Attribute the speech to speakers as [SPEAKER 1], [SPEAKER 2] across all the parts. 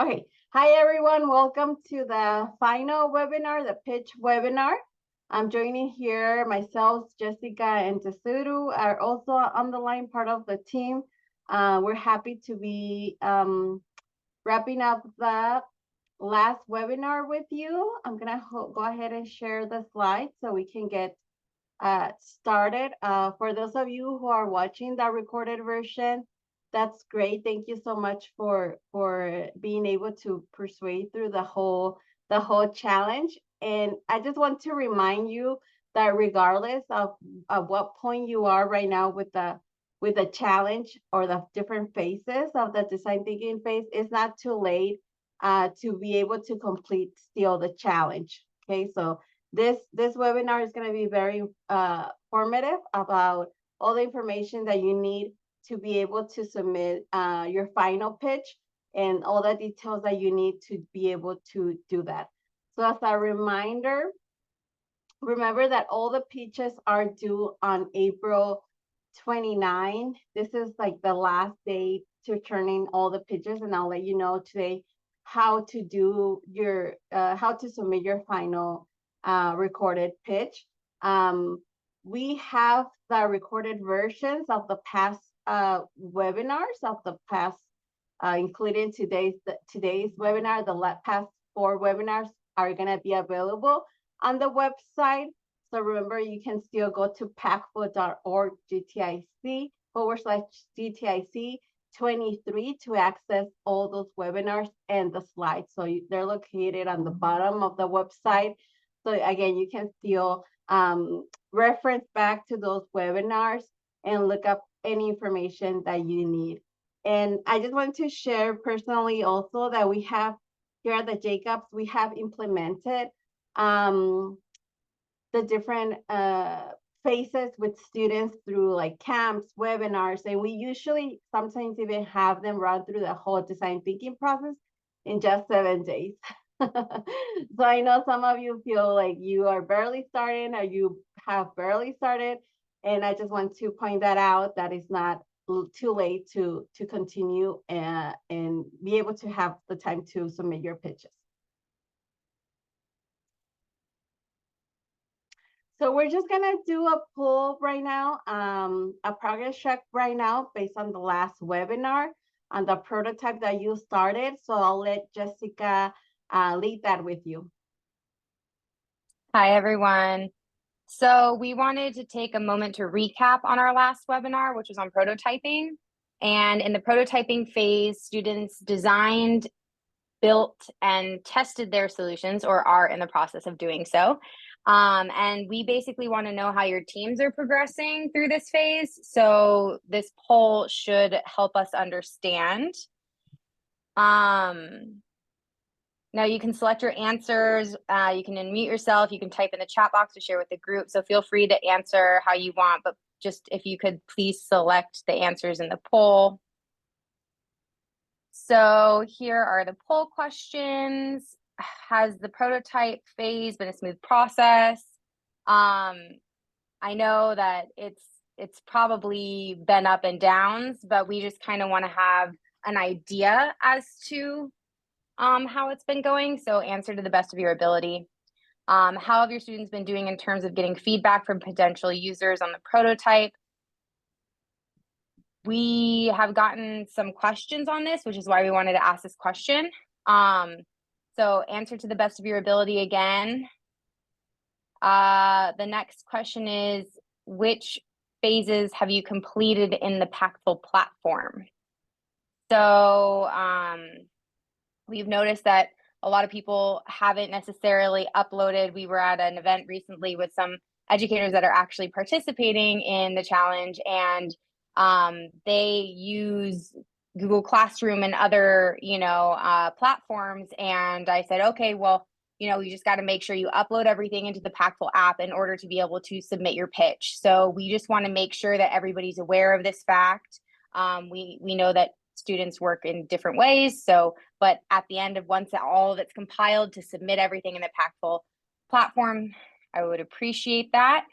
[SPEAKER 1] Okay. Hi, everyone. Welcome to the final webinar, the pitch webinar. I'm joining here myself, Jessica, and Tesuru are also on the line, part of the team. We're happy to be wrapping up the last webinar with you. I'm going to go ahead and share the slides so we can get started. For those of you who are watching the recorded version, that's great. Thank you so much for being able to persuade through the whole challenge. And I just want to remind you that regardless of what point you are right now with the challenge or the different phases of the design thinking phase, it's not too late to be able to complete still the challenge. Okay, so this webinar is going to be very formative about all the information that you need to be able to submit your final pitch and all the details that you need to be able to do that. So as a reminder, remember that all the pitches are due on April 29. This is like the last day to turn in all the pitches, and I'll let you know today how to do your how to submit your final recorded pitch. We have the recorded versions of the past webinars of the past, including today's webinar. The past 4 webinars are going to be available on the website. So remember, you can still go to pactful.org GTIC/GTIC 23 to access all those webinars and the slides. So they're located on the bottom of the website. So again, you can still reference back to those webinars and look up any information that you need. And I just want to share personally also that we have here at the Jacobs, we have implemented the different phases with students through like camps, webinars, and we usually sometimes even have them run through the whole design thinking process in just 7 days. So I know some of you feel like you are barely starting or you have barely started, and I just want to point that out, that it's not too late to continue and be able to have the time to submit your pitches. So we're just gonna do a poll right now, a progress check right now based on the last webinar on the prototype that you started. So I'll let Jessica lead that with you.
[SPEAKER 2] Hi, everyone. So we wanted to take a moment to recap on our last webinar, which was on prototyping. And in the prototyping phase, students designed, built, and tested their solutions, or are in the process of doing so. And we basically want to know how your teams are progressing through this phase. So this poll should help us understand. Now you can select your answers. You can unmute yourself. You can type in the chat box to share with the group. So feel free to answer how you want, but just if you could please select the answers in the poll. So here are the poll questions. Has the prototype phase been a smooth process? I know that it's probably been up and downs, but we just kind of want to have an idea as to how it's been going. So answer to the best of your ability. How have your students been doing in terms of getting feedback from potential users on the prototype? We have gotten some questions on this, which is why we wanted to ask this question. So answer to the best of your ability again. The next question is, which phases have you completed in the Pactful platform? So we've noticed that a lot of people haven't necessarily uploaded. We were at an event recently with some educators that are actually participating in the challenge, and they use Google Classroom and other, platforms. And I said, okay, well, you just got to make sure you upload everything into the Pactful app in order to be able to submit your pitch. So we just want to make sure that everybody's aware of this fact. We know that students work in different ways. So, but at the end of once all of it's compiled, to submit everything in the Pactful platform, I would appreciate that.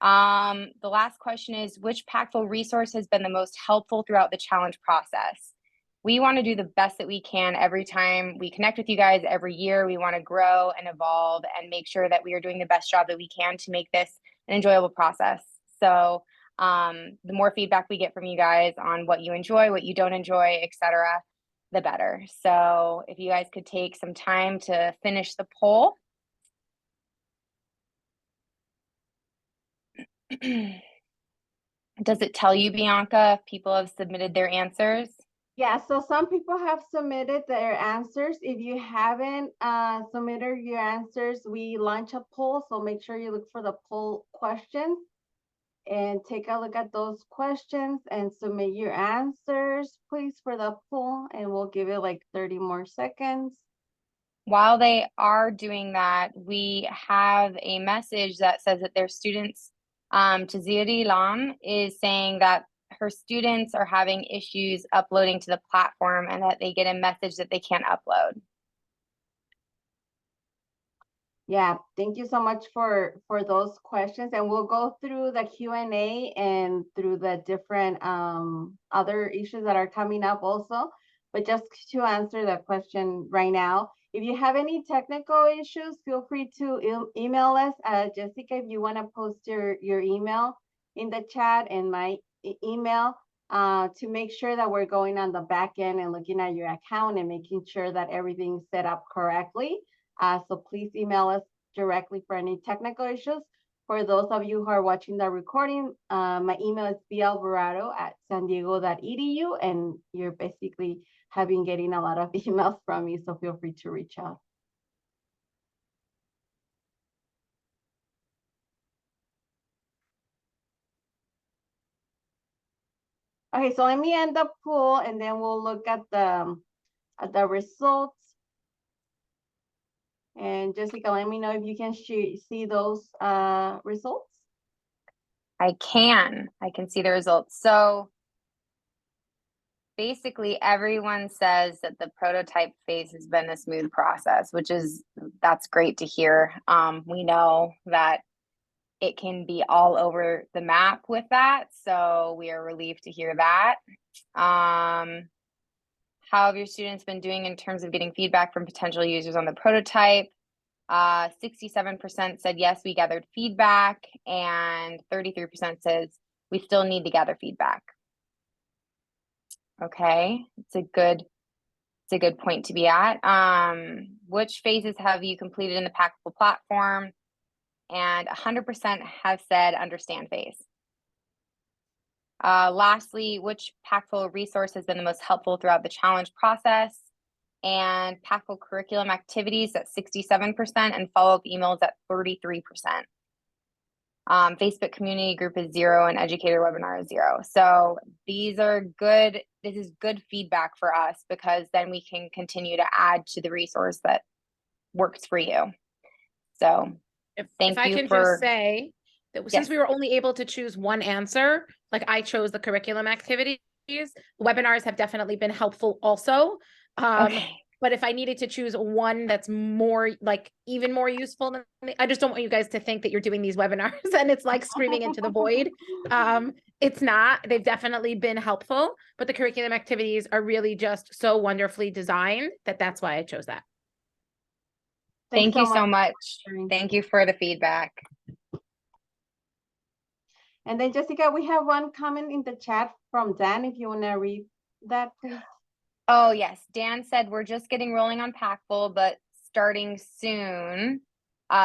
[SPEAKER 2] The last question is, which Pactful resource has been the most helpful throughout the challenge process? we want to do the best that we can every time we connect with you guys. Every year we want to grow and evolve and make sure that we are doing the best job that we can to make this an enjoyable process. So the more feedback we get from you guys on what you enjoy, what you don't enjoy, etc., the better. So if you guys could take some time to finish the poll. Does it tell you, Bianca, if people have submitted their answers?
[SPEAKER 1] Yeah, so some people have submitted their answers. If you haven't submitted your answers, we launch a poll. So make sure you look for the poll questions and take a look at those questions and submit your answers, please, for the poll. And we'll give it like 30 more seconds.
[SPEAKER 2] While they are doing that, we have a message that says that their students, Taziri Lam is saying that her students are having issues uploading to the platform and that they get a message that they can't upload.
[SPEAKER 1] Yeah, thank you so much for those questions. And we'll go through the Q&A and through the different other issues that are coming up also. But just to answer the question right now, if you have any technical issues, feel free to email us. Jessica, if you want to post your email in the chat and my email to make sure that we're going on the back end and looking at your account and making sure that everything's set up correctly. So please email us directly for any technical issues. For those of you who are watching the recording, my email is balvarado@sandiego.edu, and you're basically have been getting a lot of emails from me, so feel free to reach out. Okay, so let me end the poll and then we'll look at the results. And Jessica, let me know if you can see those results.
[SPEAKER 2] I can see the results. So basically everyone says that the prototype phase has been a smooth process, that's great to hear. We know that it can be all over the map with that, so we are relieved to hear that. How have your students been doing in terms of getting feedback from potential users on the prototype? 67% said yes, we gathered feedback, and 33% says we still need to gather feedback. Okay, it's a good point to be at. Which phases have you completed in the Packable platform? And 100% have said understand phase. Lastly, which Packable resource has been the most helpful throughout the challenge process? And Packable curriculum activities at 67% and follow-up emails at 33%. Facebook community group is 0 and educator webinar is 0. So these are good. This is good feedback for us because then we can continue to add to the resource that works for you. So
[SPEAKER 3] if I can just say that since we were only able to choose one answer, like I chose the curriculum activities, webinars have definitely been helpful also.
[SPEAKER 2] Okay.
[SPEAKER 3] But if I needed to choose one that's more like even more useful than I just don't want you guys to think that you're doing these webinars and it's like screaming into the void. It's not. They've definitely been helpful, but the curriculum activities are really just so wonderfully designed that that's why I chose that.
[SPEAKER 2] Thank you so much. Thank you for the feedback.
[SPEAKER 1] And then Jessica, we have one comment in the chat from Dan, if you want to read that, please.
[SPEAKER 2] Oh, yes. Dan said, we're just getting rolling on Packable, but starting soon.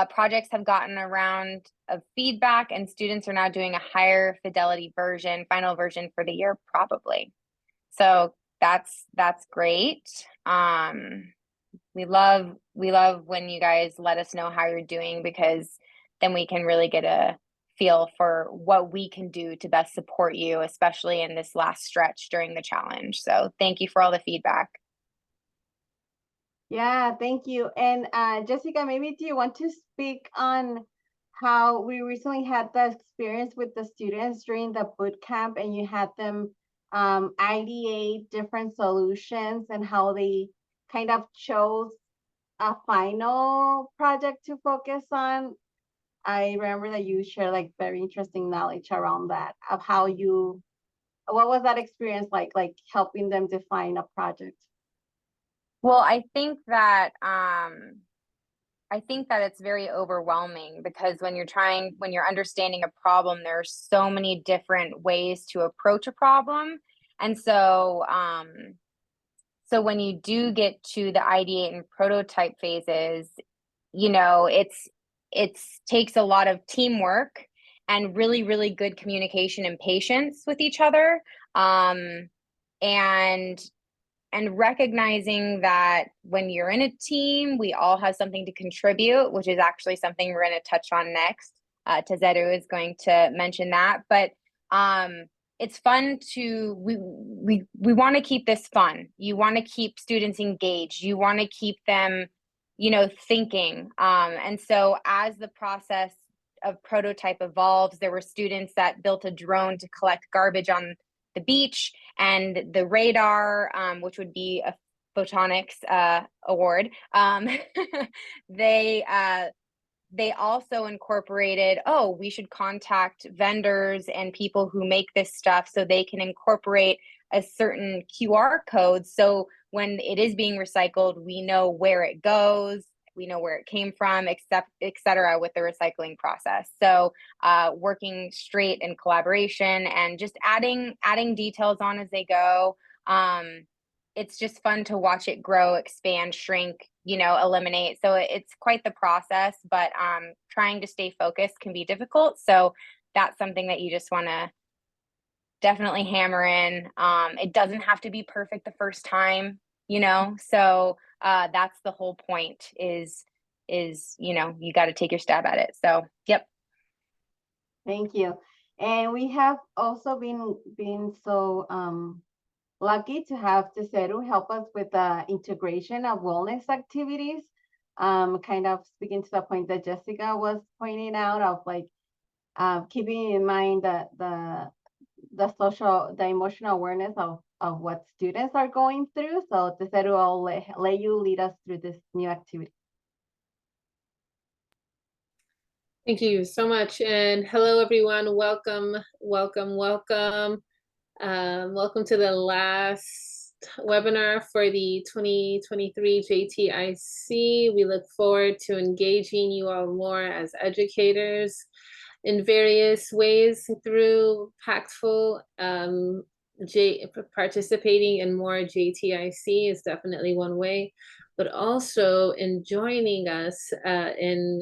[SPEAKER 2] Projects have gotten a round of feedback and students are now doing a higher fidelity version, final version for the year, probably. So that's great. We love when you guys let us know how you're doing because then we can really get a feel for what we can do to best support you, especially in this last stretch during the challenge. So thank you for all the feedback.
[SPEAKER 1] Yeah, thank you. And Jessica, maybe do you want to speak on how we recently had the experience with the students during the boot camp and you had them ideate different solutions and how they kind of chose a final project to focus on? I remember that you shared like very interesting knowledge around that of how you what was that experience like helping them define a project?
[SPEAKER 2] Well, I think that it's very overwhelming because when you're understanding a problem, there are so many different ways to approach a problem. And so when you do get to the ideate and prototype phases, it's takes a lot of teamwork and really, really good communication and patience with each other. And recognizing that when you're in a team, we all have something to contribute, which is actually something we're going to touch on next. Tazeru is going to mention that, but it's fun to we want to keep this fun. You want to keep students engaged. You want to keep them, thinking. And so as the process of prototype evolves, there were students that built a drone to collect garbage on the beach, and the radar, which would be a photonics award. They also incorporated, we should contact vendors and people who make this stuff so they can incorporate a certain QR code. So when it is being recycled, we know where it goes, we know where it came from, et cetera, with the recycling process. So working straight in collaboration and just adding details on as they go. It's just fun to watch it grow, expand, shrink, eliminate. So it's quite the process, but trying to stay focused can be difficult. So that's something that you just want to definitely hammer in. It doesn't have to be perfect the first time, so that's the whole point is you got to take your stab at it. So yep.
[SPEAKER 1] Thank you. And we have also been so lucky to have Teseru help us with the integration of wellness activities, kind of speaking to the point that Jessica was pointing out of like keeping in mind the emotional awareness of what students are going through. So Teseru, I'll let you lead us through this new activity.
[SPEAKER 4] Thank you so much. And hello, everyone. Welcome, welcome, welcome. Welcome to the last webinar for the 2023 JTIC. We look forward to engaging you all more as educators in various ways through Pactful. Participating in more JTIC is definitely one way, but also in joining us in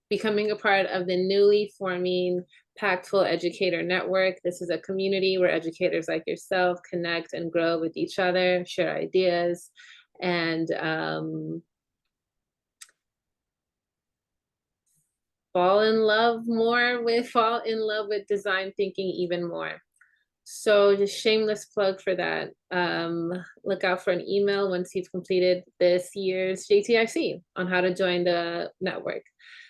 [SPEAKER 4] becoming a part of the newly forming Pactful Educator Network. This is a community where educators like yourself connect and grow with each other, share ideas, and fall in love with design thinking even more. So just shameless plug for that. Look out for an email once you've completed this year's JTIC on how to join the network.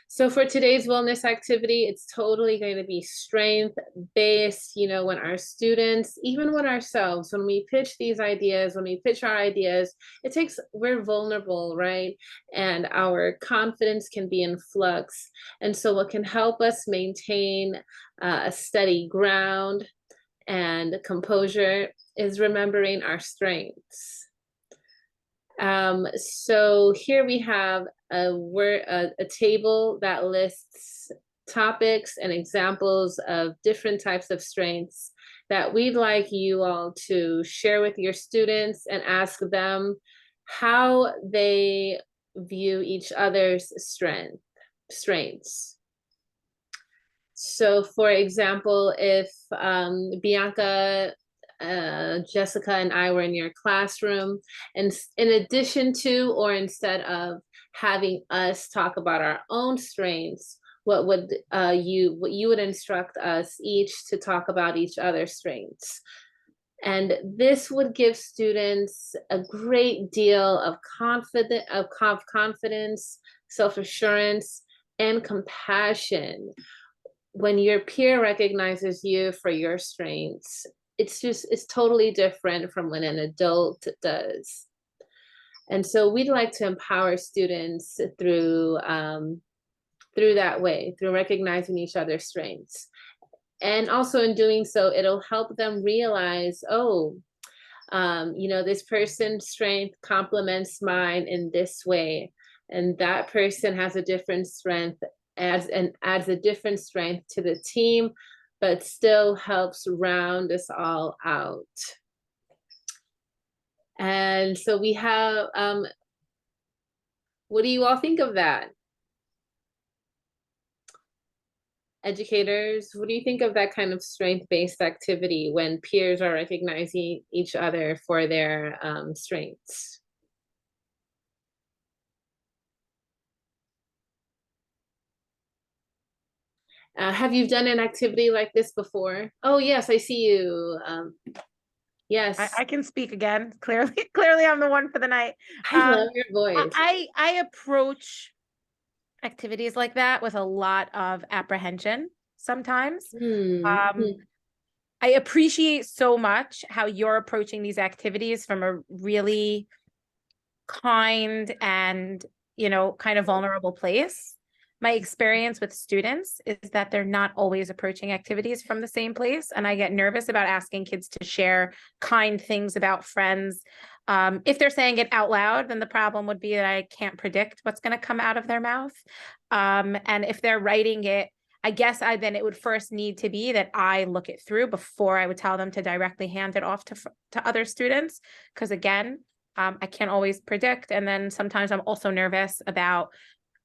[SPEAKER 4] So for today's wellness activity, it's totally going to be strength-based, when our students, even when ourselves, when we pitch these ideas, when we pitch our ideas, we're vulnerable, right? And our confidence can be in flux. And so what can help us maintain a steady ground and composure is remembering our strengths. So here we have a table that lists topics and examples of different types of strengths that we'd like you all to share with your students and ask them how they view each other's strengths. So for example, if Bianca, Jessica, and I were in your classroom, and in addition to or instead of having us talk about our own strengths, what you would instruct us each to talk about each other's strengths. And this would give students a great deal of confidence, self-assurance, and compassion. When your peer recognizes you for your strengths, it's totally different from when an adult does. And so we'd like to empower students through that way, through recognizing each other's strengths. And also in doing so, it'll help them realize, oh, you know, this person's strength complements mine in this way. And that person has a different strength, adds a different strength to the team, but still helps round us all out. And so we have, what do you all think of that? Educators, what do you think of that kind of strength-based activity when peers are recognizing each other for their strengths? Have you done an activity like this before? Oh, yes, I see you. Yes.
[SPEAKER 3] I can speak again. Clearly I'm the one for the night.
[SPEAKER 4] I love your voice.
[SPEAKER 3] I approach activities like that with a lot of apprehension sometimes. I appreciate so much how you're approaching these activities from a really kind and, you know, kind of vulnerable place. My experience with students is that they're not always approaching activities from the same place. And I get nervous about asking kids to share kind things about friends. If they're saying it out loud, then the problem would be that I can't predict what's going to come out of their mouth. And if they're writing it, I guess then it would first need to be that I look it through before I would tell them to directly hand it off to other students. Because again, I can't always predict. And then sometimes I'm also nervous about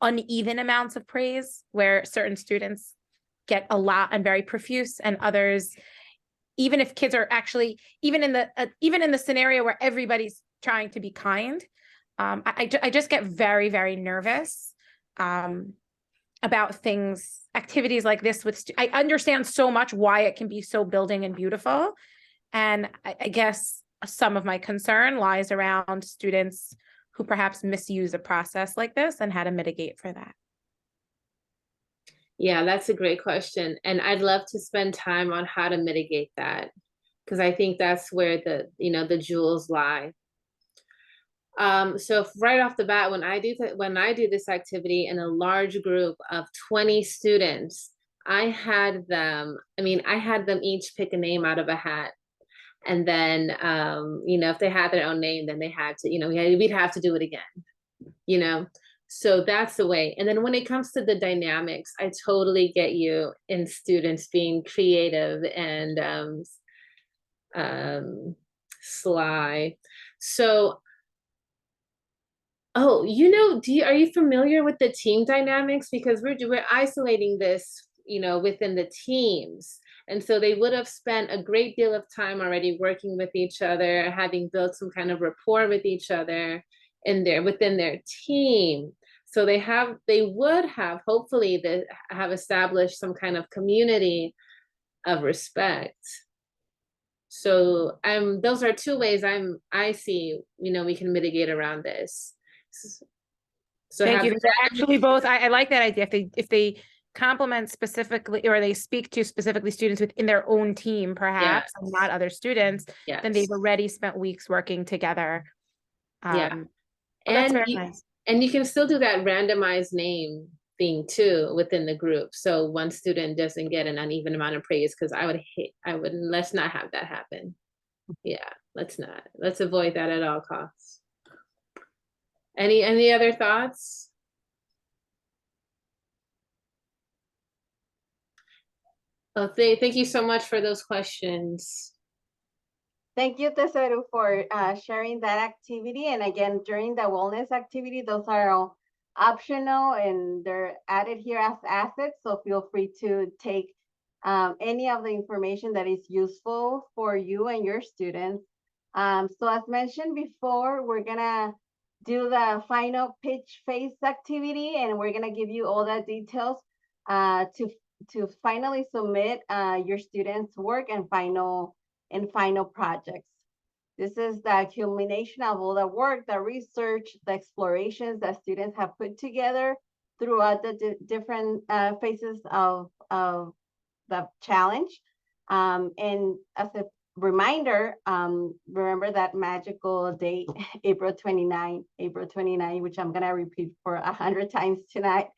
[SPEAKER 3] uneven amounts of praise where certain students get a lot and very profuse, and others, even if kids are actually, even in the scenario where everybody's trying to be kind, I just get very, very nervous about activities like this I understand so much why it can be so building and beautiful. And I guess some of my concern lies around students who perhaps misuse a process like this and how to mitigate for that.
[SPEAKER 4] Yeah, that's a great question. And I'd love to spend time on how to mitigate that, because I think that's where the jewels lie. So right off the bat, when I do this activity in a large group of 20 students, I had them each pick a name out of a hat. And then, if they had their own name, then they had to, we'd have to do it again, so that's the way. And then when it comes to the dynamics, I totally get you in students being creative and sly. So, are you familiar with the team dynamics? Because we're isolating this, within the teams. And so they would have spent a great deal of time already working with each other, having built some kind of rapport with each other within their team. So they would have hopefully have established some kind of community of respect. So those are two ways I see, we can mitigate around this. So
[SPEAKER 3] thank you. Actually, both. I like that idea. If they compliment specifically, or they speak to specifically students within their own team, perhaps,
[SPEAKER 4] yes.
[SPEAKER 3] and not other students,
[SPEAKER 4] yes.
[SPEAKER 3] then they've already spent weeks working together.
[SPEAKER 4] Yeah,
[SPEAKER 3] that's very nice.
[SPEAKER 4] And you can still do that randomized name thing too within the group. So one student doesn't get an uneven amount of praise, because let's not have that happen. Yeah, let's avoid that at all costs. Any other thoughts? Oh, thank you so much for those questions.
[SPEAKER 1] Thank you, Tesoru, for sharing that activity. And again, during the wellness activity, those are all optional and they're added here as assets. So feel free to take any of the information that is useful for you and your students. So as mentioned before, we're gonna do the final pitch phase activity, and we're gonna give you all the details to finally submit your students' work and final projects. This is the accumulation of all the work, the research, the explorations that students have put together throughout the different phases of the challenge. And as a reminder, remember that magical date, April 29, which I'm gonna repeat for 100 times tonight,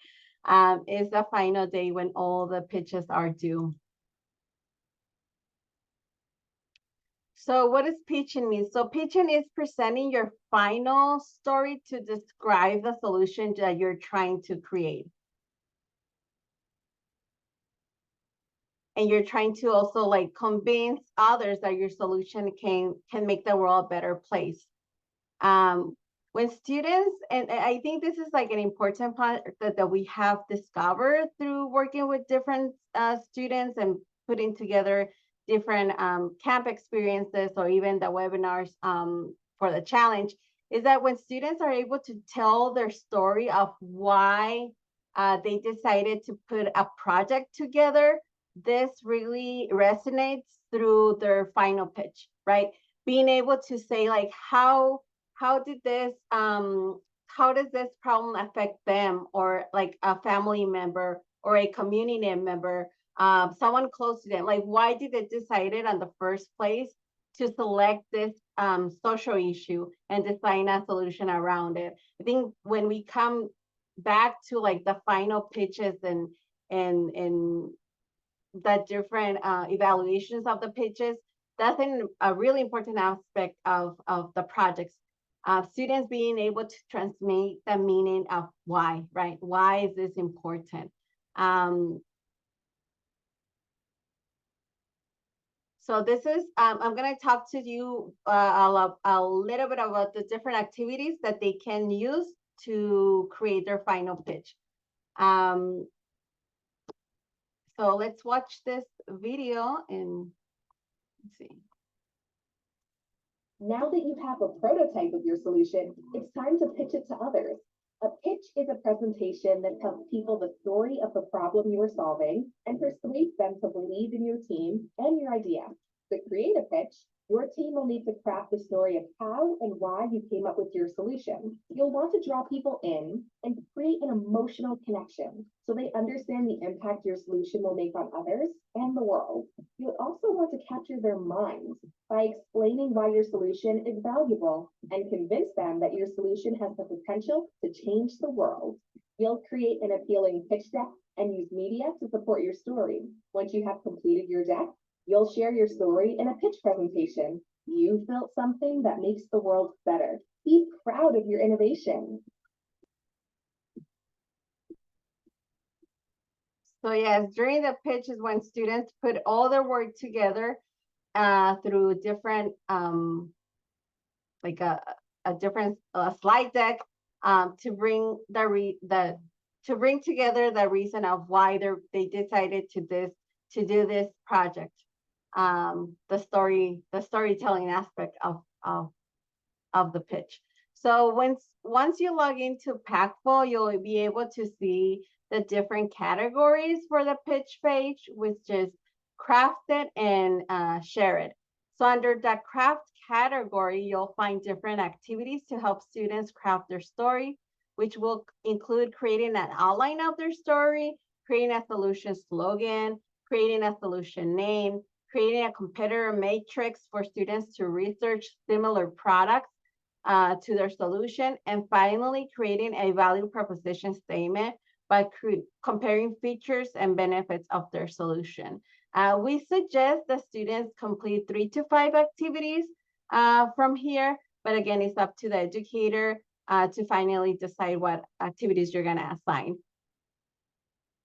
[SPEAKER 1] is the final day when all the pitches are due. So what does pitching mean? So pitching is presenting your final story to describe the solution that you're trying to create. And you're trying to also like convince others that your solution can make the world a better place. When students, and I think this is like an important part that we have discovered through working with different students and putting together different camp experiences or even the webinars for the challenge, is that when students are able to tell their story of why they decided to put a project together, this really resonates through their final pitch, right? Being able to say like how does this problem affect them, or like a family member or a community member, someone close to them, like why did they decided on the first place to select this social issue and design a solution around it. I think when we come back to like the final pitches and the different evaluations of the pitches, that's a really important aspect of the projects. Students being able to transmit the meaning of why, right? Why is this important? So this is, I'm going to talk to you a little bit about the different activities that they can use to create their final pitch. So let's watch this video and let's see.
[SPEAKER 5] Now that you have a prototype of your solution, it's time to pitch it to others. A pitch is a presentation that tells people the story of the problem you are solving and persuades them to believe in your team and your idea. To create a pitch, your team will need to craft the story of how and why you came up with your solution. You'll want to draw people in and create an emotional connection so they understand the impact your solution will make on others and the world. You'll also want to capture their minds by explaining why your solution is valuable and convince them that your solution has the potential to change the world. You'll create an appealing pitch deck and use media to support your story. Once you have completed your deck, you'll share your story in a pitch presentation. You've built something that makes the world better. Be proud of your innovation.
[SPEAKER 1] So yes, during the pitch is when students put all their work together through different, like a different slide deck to bring to bring together the reason of why they decided to do this project. The storytelling aspect of the pitch. So once you log into Packful, you'll be able to see the different categories for the pitch page, which is crafted and shared. So under the craft category, you'll find different activities to help students craft their story, which will include creating an outline of their story, creating a solution slogan, creating a solution name, creating a competitor matrix for students to research similar products to their solution, and finally creating a value proposition statement by comparing features and benefits of their solution. We suggest that students complete 3 to 5 activities from here, but again, it's up to the educator to finally decide what activities you're going to assign.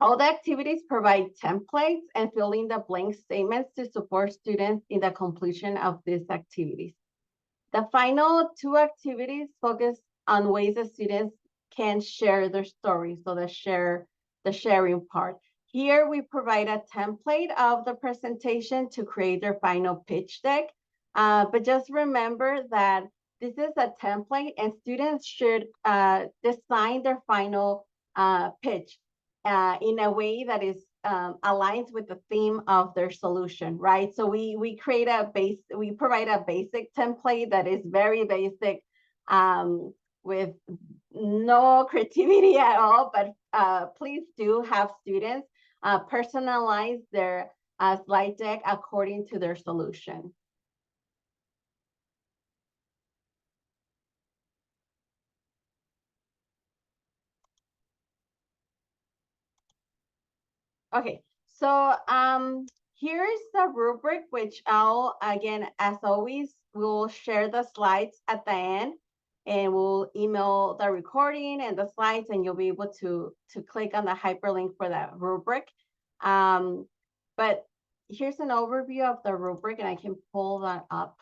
[SPEAKER 1] All the activities provide templates and fill in the blank statements to support students in the completion of these activities. The final 2 activities focus on ways that students can share their story, so the sharing part. Here we provide a template of the presentation to create their final pitch deck, but just remember that this is a template and students should design their final pitch in a way that is aligns with the theme of their solution, right? So we provide a basic template that is very basic with no creativity at all, but please do have students personalize their slide deck according to their solution. Okay, so here's the rubric, which I'll, again, as always, we'll share the slides at the end, and we'll email the recording and the slides, and you'll be able to click on the hyperlink for that rubric. But here's an overview of the rubric, and I can pull that up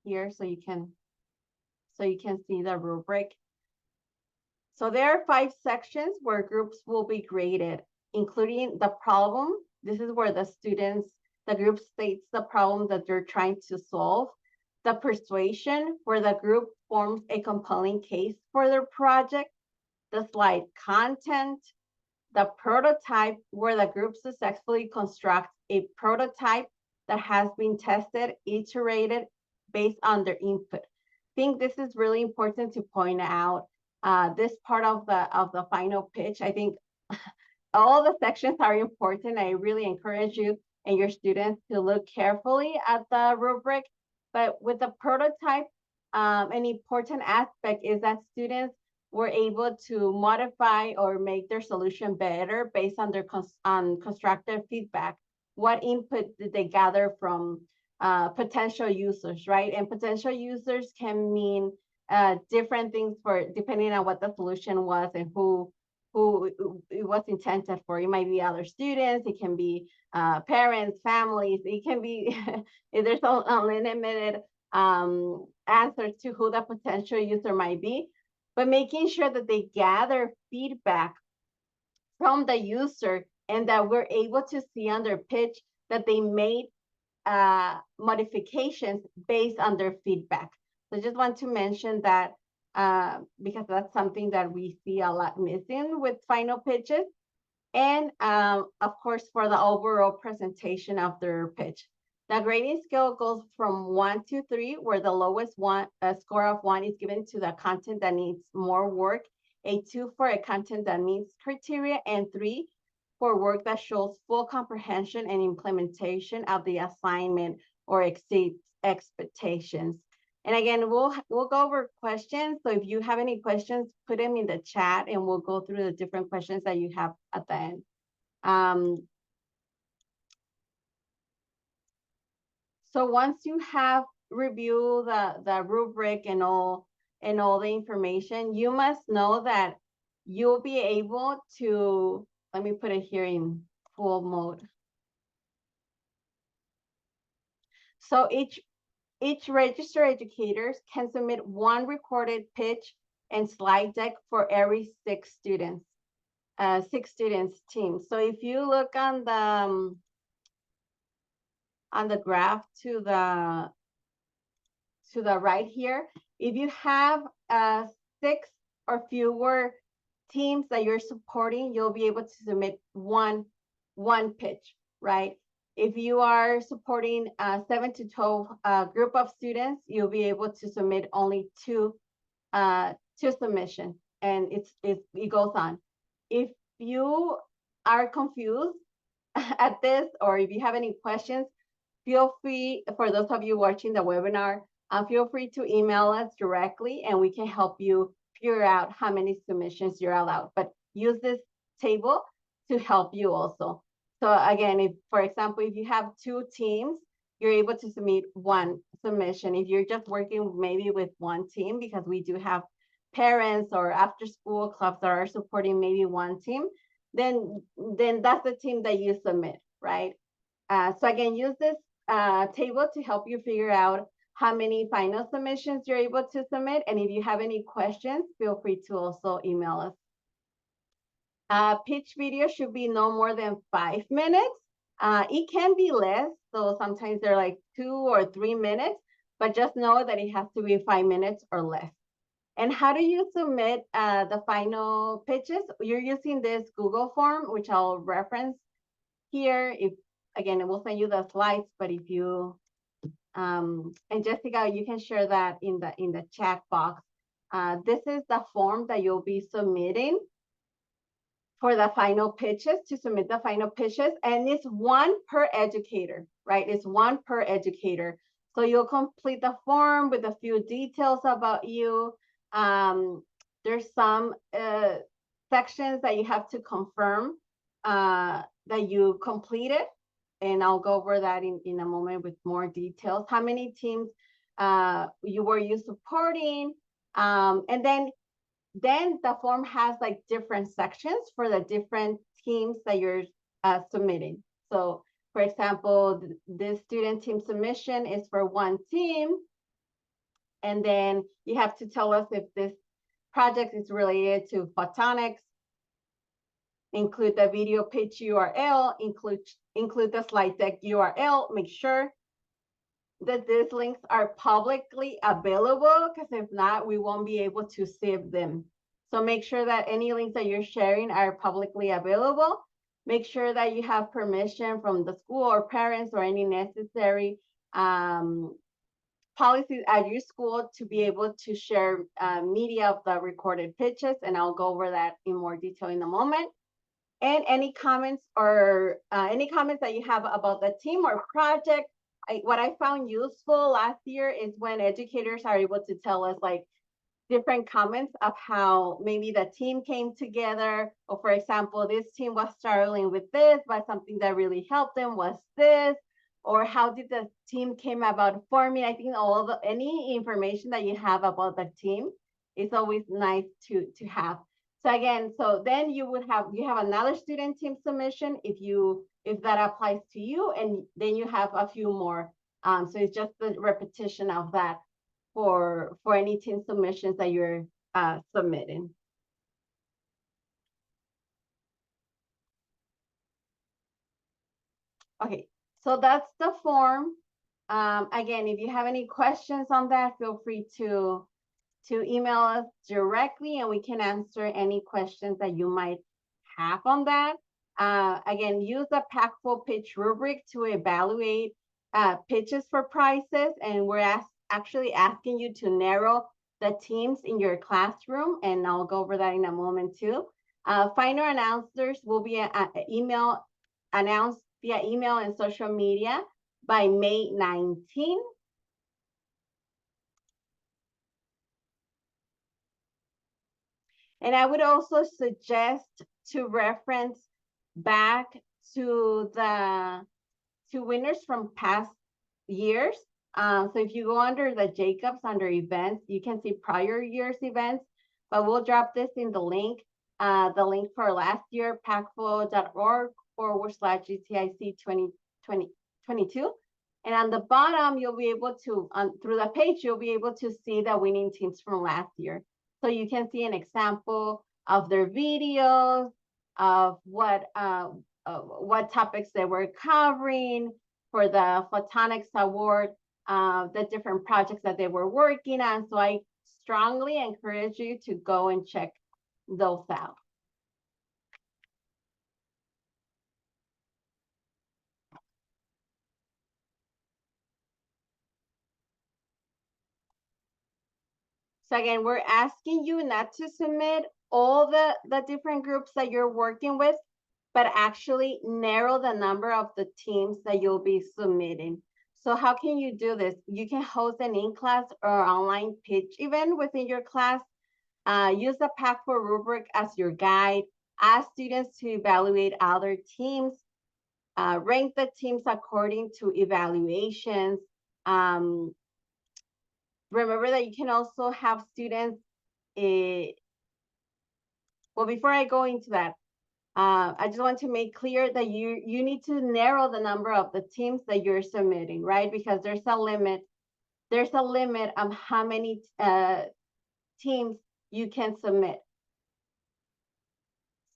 [SPEAKER 1] here so you can see the rubric. So there are 5 sections where groups will be graded, including the problem. This is where the group states the problem that they're trying to solve. The persuasion, where the group forms a compelling case for their project. The slide content. The prototype, where the group successfully constructs a prototype that has been tested, iterated based on their input. I think this is really important to point out. This part of the final pitch, I think all the sections are important. I really encourage you and your students to look carefully at the rubric. But with the prototype, an important aspect is that students were able to modify or make their solution better based on their constructive feedback. What input did they gather from potential users, right? And potential users can mean different things depending on what the solution was and who it was intended for. It might be other students, it can be parents, families, it can be, there's unlimited answers to who the potential user might be, but making sure that they gather feedback from the user and that we're able to see on their pitch that they made modifications based on their feedback. So I just want to mention that because that's something that we see a lot missing with final pitches. And of course, for the overall presentation of their pitch. The grading scale goes from 1 to 3, where the lowest score of 1 is given to the content that needs more work, a 2 for a content that meets criteria, and 3 for work that shows full comprehension and implementation of the assignment or exceeds expectations. And again, we'll go over questions. So if you have any questions, put them in the chat and we'll go through the different questions that you have at the end. So once you have reviewed the rubric and all the information, you must know that you'll be able to, let me put it here in full mode. So each registered educators can submit 1 recorded pitch and slide deck for every 6 students team. So if you look on the graph to the right here, if you have 6 or fewer teams that you're supporting, you'll be able to submit one pitch, right? If you are supporting 7 to 12 group of students, you'll be able to submit only two submissions, and it goes on. If you are confused at this, or if you have any questions, feel free, for those of you watching the webinar, feel free to email us directly and we can help you figure out how many submissions you're allowed. But use this table to help you also. So again, if, for example, if you have 2 teams, you're able to submit 1 submission. If you're just working maybe with 1 team, because we do have parents or after school clubs that are supporting maybe 1 team, then that's the team that you submit, right? So again, use this table to help you figure out how many final submissions you're able to submit. And if you have any questions, feel free to also email us. Pitch video should be no more than 5 minutes. It can be less, so sometimes they're like 2 or 3 minutes, but just know that it has to be 5 minutes or less. And how do you submit the final pitches? You're using this Google form, which I'll reference here. If again, it will send you the slides, but if you and Jessica, you can share that in the chat box. This is the form that you'll be submitting for the final pitches, to submit the final pitches, and it's 1 per educator, right? It's 1 per educator. So you'll complete the form with a few details about you. There's some sections that you have to confirm that you completed. and I'll go over that in a moment with more details. How many teams were you supporting? And then the form has like different sections for the different teams that you're submitting. So for example, this student team submission is for one team. And then you have to tell us if this project is related to photonics, include the video pitch URL, include the slide deck URL, make sure that these links are publicly available, because if not, we won't be able to save them. So make sure that any links that you're sharing are publicly available. Make sure that you have permission from the school or parents or any necessary policies at your school to be able to share media of the recorded pitches, and I'll go over that in more detail in a moment. And any comments that you have about the team or project. What I found useful last year is when educators are able to tell us like different comments of how maybe the team came together, or for example, this team was struggling with this, but something that really helped them was this, or how did the team came about forming. I think any information that you have about the team is always nice to have. So again, so then you have another student team submission if that applies to you, and then you have a few more. So it's just the repetition of that for any team submissions that you're submitting. Okay, so that's the form. Again, if you have any questions on that, feel free to email us directly, and we can answer any questions that you might have on that. Again, use the Packful Pitch rubric to evaluate pitches for prizes, and we're actually asking you to narrow the teams in your classroom, and I'll go over that in a moment too. Final announcers will be announced via email and social media by May 19. And I would also suggest to reference back to winners from past years. So if you go under the Jacobs under events, you can see prior year's events, but we'll drop this in the link for last year, packful.org/GTIC 2022. And on the bottom, you'll be able to, through the page, you'll be able to see the winning teams from last year. So you can see an example of their videos, of what topics they were covering for the Photonics Award, the different projects that they were working on. So I strongly encourage you to go and check those out. So again, we're asking you not to submit all the different groups that you're working with, but actually narrow the number of the teams that you'll be submitting. So how can you do this? You can host an in-class or online pitch event within your class. Use the Pack4 rubric as your guide. Ask students to evaluate other teams. Rank the teams according to evaluations. Remember that you can also have students, well, before I go into that, I just want to make clear that you need to narrow the number of the teams that you're submitting, right? Because there's a limit on how many teams you can submit.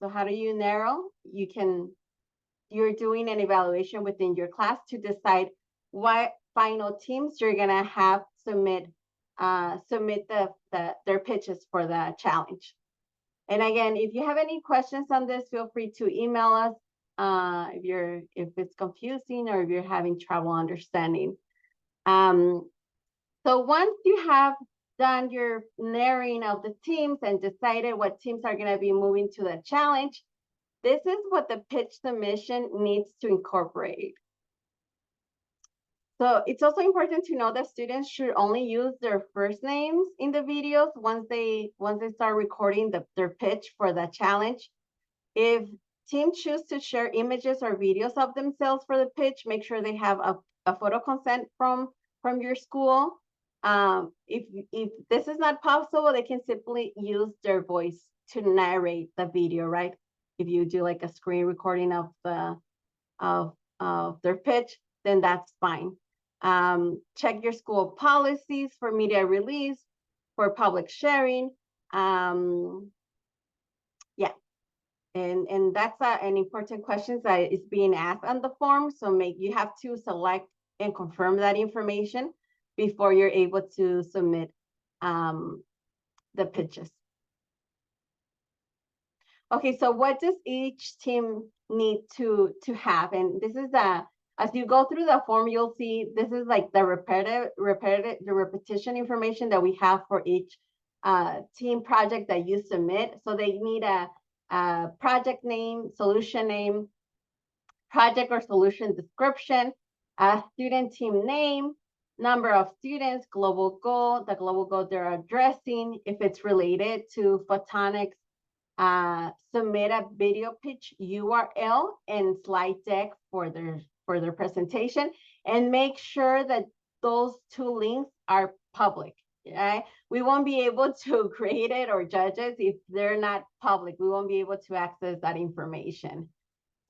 [SPEAKER 1] So how do you narrow? You're doing an evaluation within your class to decide what final teams you're gonna have submit their pitches for the challenge. And again, if you have any questions on this, feel free to email us if it's confusing or if you're having trouble understanding. So once you have done your narrowing of the teams and decided what teams are going to be moving to the challenge, this is what the pitch submission needs to incorporate. So it's also important to know that students should only use their first names in the videos once they start recording their pitch for the challenge. If teams choose to share images or videos of themselves for the pitch, make sure they have a photo consent from your school. If this is not possible, they can simply use their voice to narrate the video, right? If you do like a screen recording of their pitch, then that's fine. Check your school policies for media release, for public sharing. Yeah, and that's an important question that is being asked on the form. So you have to select and confirm that information before you're able to submit the pitches. Okay, so what does each team need to have? And this is as you go through the form, you'll see this is like the repetition information that we have for each team project that you submit. So they need a project name, solution name, project or solution description, a student team name, number of students, global goal, the global goal they're addressing, if it's related to photonics, submit a video pitch URL and slide deck for their presentation, and make sure that those two links are public. Right? We won't be able to create it or judge it if they're not public. We won't be able to access that information.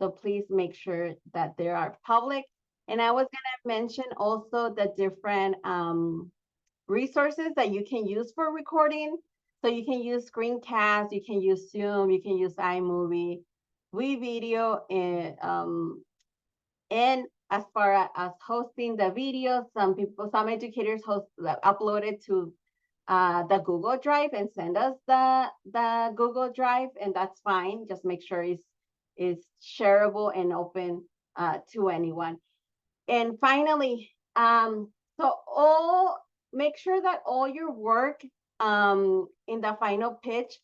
[SPEAKER 1] So please make sure that they are public. And I was gonna mention also the different resources that you can use for recording. So you can use screencast, you can use Zoom, you can use iMovie, WeVideo, and as far as hosting the video, some educators upload it to the Google Drive and send us the Google Drive, and that's fine. Just make sure it's shareable and open to anyone. And finally, make sure that all your work in the final pitch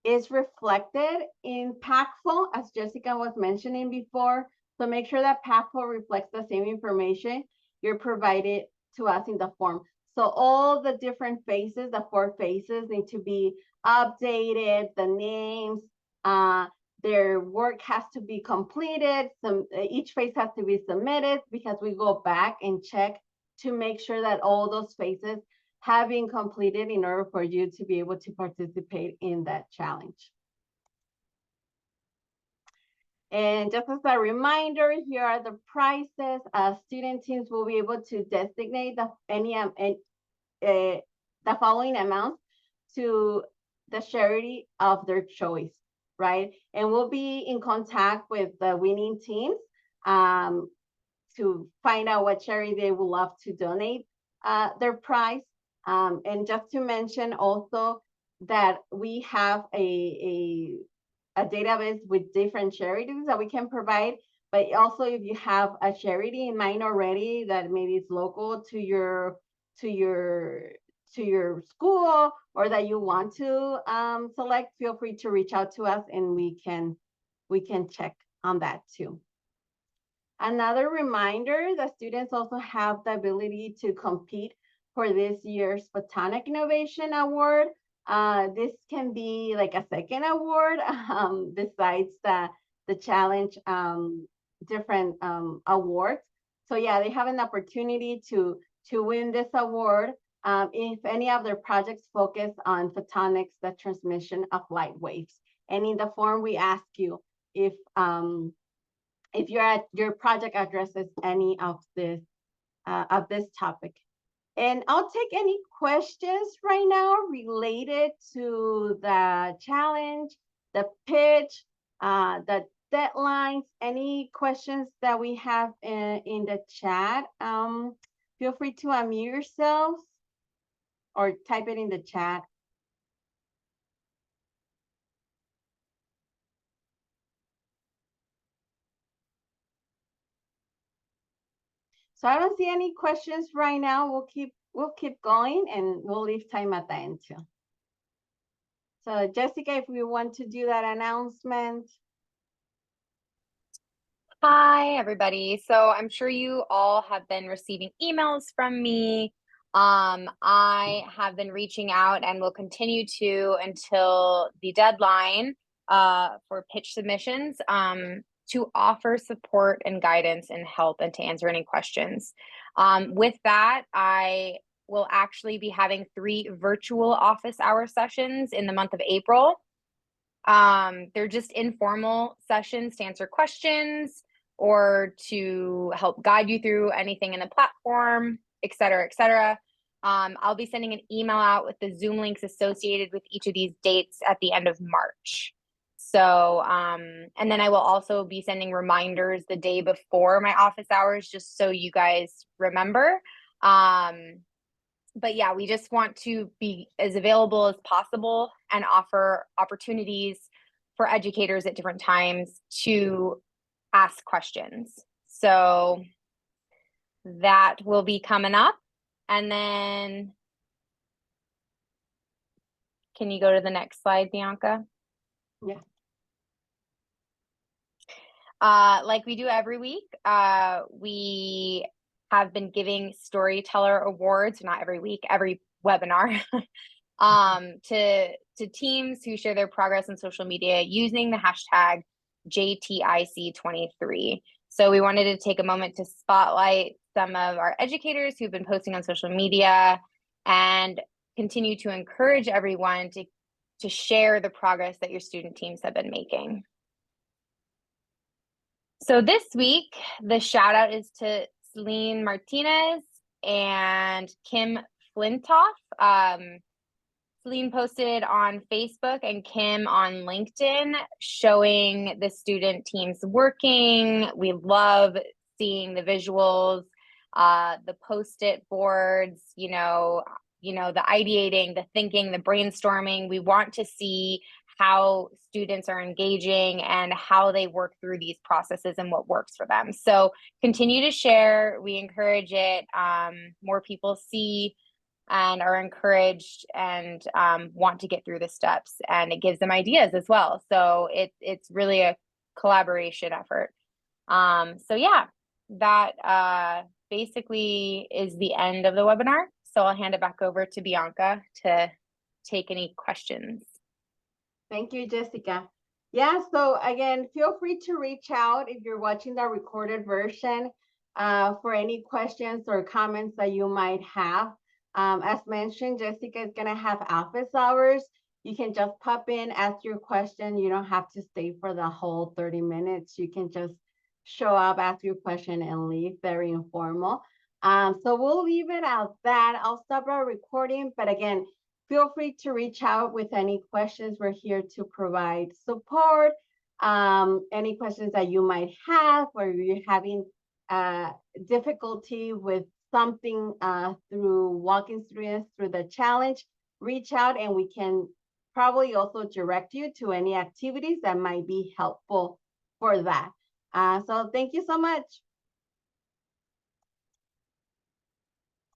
[SPEAKER 1] is reflected in Packful, as Jessica was mentioning before. So make sure that Packful reflects the same information you're provided to us in the form. So all the different phases, the 4 phases, need to be updated, the names, their work has to be completed. Each phase has to be submitted, because we go back and check to make sure that all those phases have been completed in order for you to be able to participate in that challenge. And just as a reminder, here are the prizes. Student teams will be able to designate the following amounts to the charity of their choice, right? And we'll be in contact with the winning teams to find out what charity they would love to donate their prize. And just to mention also that we have a database with different charities that we can provide, but also if you have a charity in mind already that maybe is local to your school, or that you want to select, feel free to reach out to us and we can check on that too. Another reminder, the students also have the ability to compete for this year's Photonic Innovation Award. This can be like a second award besides the challenge different awards. So yeah, they have an opportunity to win this award if any of their projects focus on photonics, the transmission of light waves. And in the form, we ask you if your project addresses any of this topic. And I'll take any questions right now related to the challenge, the pitch, the deadlines, any questions that we have in the chat. Feel free to unmute yourselves or type it in the chat. So I don't see any questions right now. We'll keep going and we'll leave time at the end too. So Jessica, if we want to do that announcement.
[SPEAKER 2] Hi, everybody. So I'm sure you all have been receiving emails from me. I have been reaching out and will continue to until the deadline for pitch submissions to offer support and guidance and help and to answer any questions. With that, I will actually be having 3 virtual office hour sessions in the month of April. They're just informal sessions to answer questions or to help guide you through anything in the platform, et cetera, et cetera. I'll be sending an email out with the Zoom links associated with each of these dates at the end of March. So, and then I will also be sending reminders the day before my office hours, just so you guys remember. But yeah, we just want to be as available as possible and offer opportunities for educators at different times to ask questions. So that will be coming up. And then, can you go to the next slide, Bianca?
[SPEAKER 1] Yeah.
[SPEAKER 2] Like we do every week, we have been giving Storyteller Awards, not every week, every webinar, to teams who share their progress on social media using the hashtag JTIC23. So we wanted to take a moment to spotlight some of our educators who've been posting on social media and continue to encourage everyone to share the progress that your student teams have been making. So this week, the shout out is to Celine Martinez and Kim Flintoff. Celine posted on Facebook and Kim on LinkedIn showing the student teams working. We love seeing the visuals, the post-it boards, you know, the ideating, the thinking, the brainstorming. We want to see how students are engaging and how they work through these processes and what works for them. So continue to share. We encourage it. More people see and are encouraged and want to get through the steps, and it gives them ideas as well. So it's really a collaboration effort. So yeah, that basically is the end of the webinar. So I'll hand it back over to Bianca to take any questions.
[SPEAKER 1] Thank you, Jessica. Yeah, so again, feel free to reach out if you're watching the recorded version for any questions or comments that you might have. As mentioned, Jessica is going to have office hours. You can just pop in, ask your question. You don't have to stay for the whole 30 minutes. You can just show up, ask your question, and leave. Very informal. So we'll leave it at that. I'll stop our recording, but again, feel free to reach out with any questions. We're here to provide support. Any questions that you might have, or you're having difficulty with something through walking through the challenge, reach out and we can probably also direct you to any activities that might be helpful for that. So thank you so much.